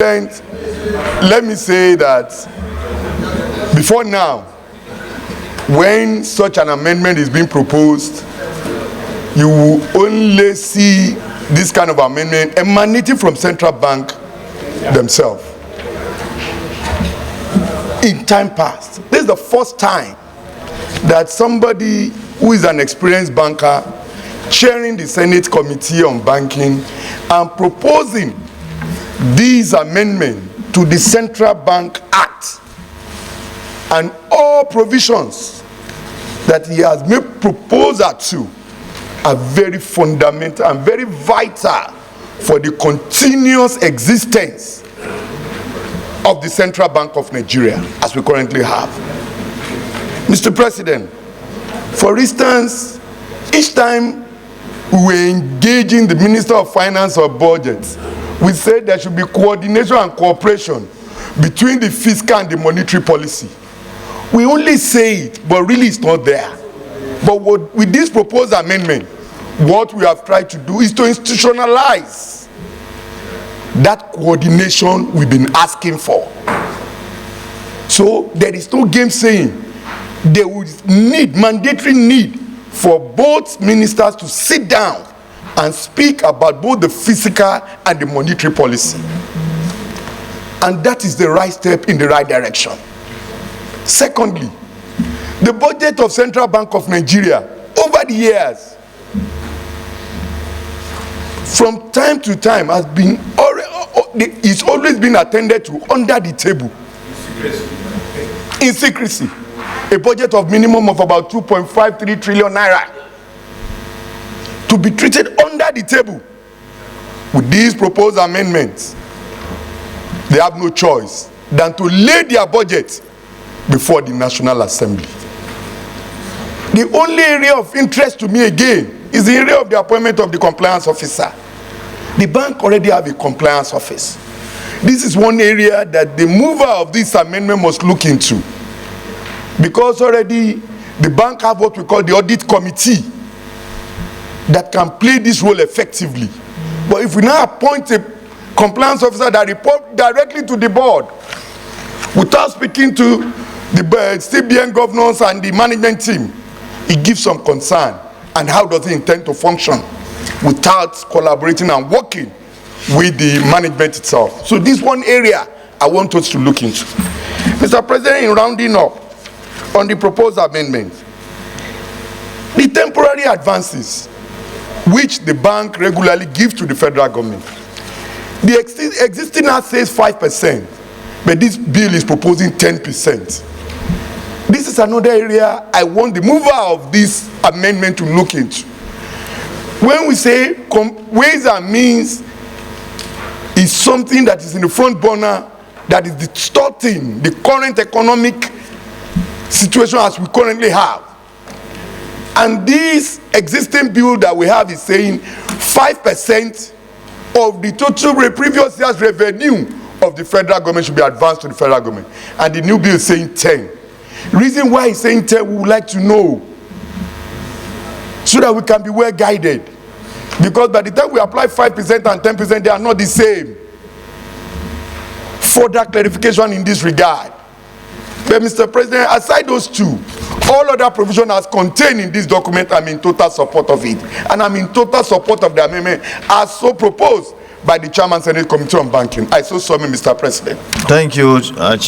Let me say that before now, when such an amendment is being proposed, you will only see this kind of amendment emanating from central bank themselves. In time past, this is the first time that somebody who is an experienced banker chairing the Senate Committee on Banking and proposing this amendment to the Central Bank Act and all provisions that he has made proposal to are very fundamental and very vital for the continuous existence of the Central Bank of Nigeria as we currently have. Mr. President, for instance, each time we were engaging the Minister of Finance or Budget, we said there should be coordination and cooperation between the fiscal and the monetary policy. We only say it, but really it's not there. But with this proposed amendment, what we have tried to do is to institutionalize that coordination we've been asking for. So there is no game saying there is mandatory need for both ministers to sit down and speak about both the fiscal and the monetary policy. And that is the right step in the right direction. Secondly, the budget of Central Bank of Nigeria over the years, from time to time, has been it's always been attended to under the table, in secrecy. A budget of minimum of about 2.53 trillion naira to be treated under the table. With these proposed amendments, they have no choice than to lay their budget before the National Assembly. The only area of interest to me again is the area of the appointment of the compliance officer. The bank already have a compliance office. This is one area that the mover of this amendment must look into, because already the bank have what we call the audit committee that can play this role effectively. But if we now appoint a compliance officer that report directly to the board without speaking to the CBN governors and the management team, it gives some concern. And how does he intend to function without collaborating and working with the management itself? So this one area I want us to look into. Mr. President, in rounding up on the proposed amendment, the temporary advances which the bank regularly gives to the federal government, the existing act says 5%, but this bill is proposing 10%. This is another area I want the mover of this amendment to look into. When we say ways and means is something that is in the front burner, that is distorting the current economic situation as we currently have. And this existing bill that we have is saying 5% of the total previous year's revenue of the federal government should be advanced to the federal government. And the new bill is saying 10. Reason why it's saying 10, we would like to know, so that we can be well guided. Because by the time we apply 5% and 10%, they are not the same. Further clarification in this regard. But Mr. President, aside those two, all other provisions as contained in this document, I'm in total support of it. And I'm in total support of the amendment as so proposed by the Chairman Senate Committee on Banking. I so submit, Mr. President. Thank you, Chairman.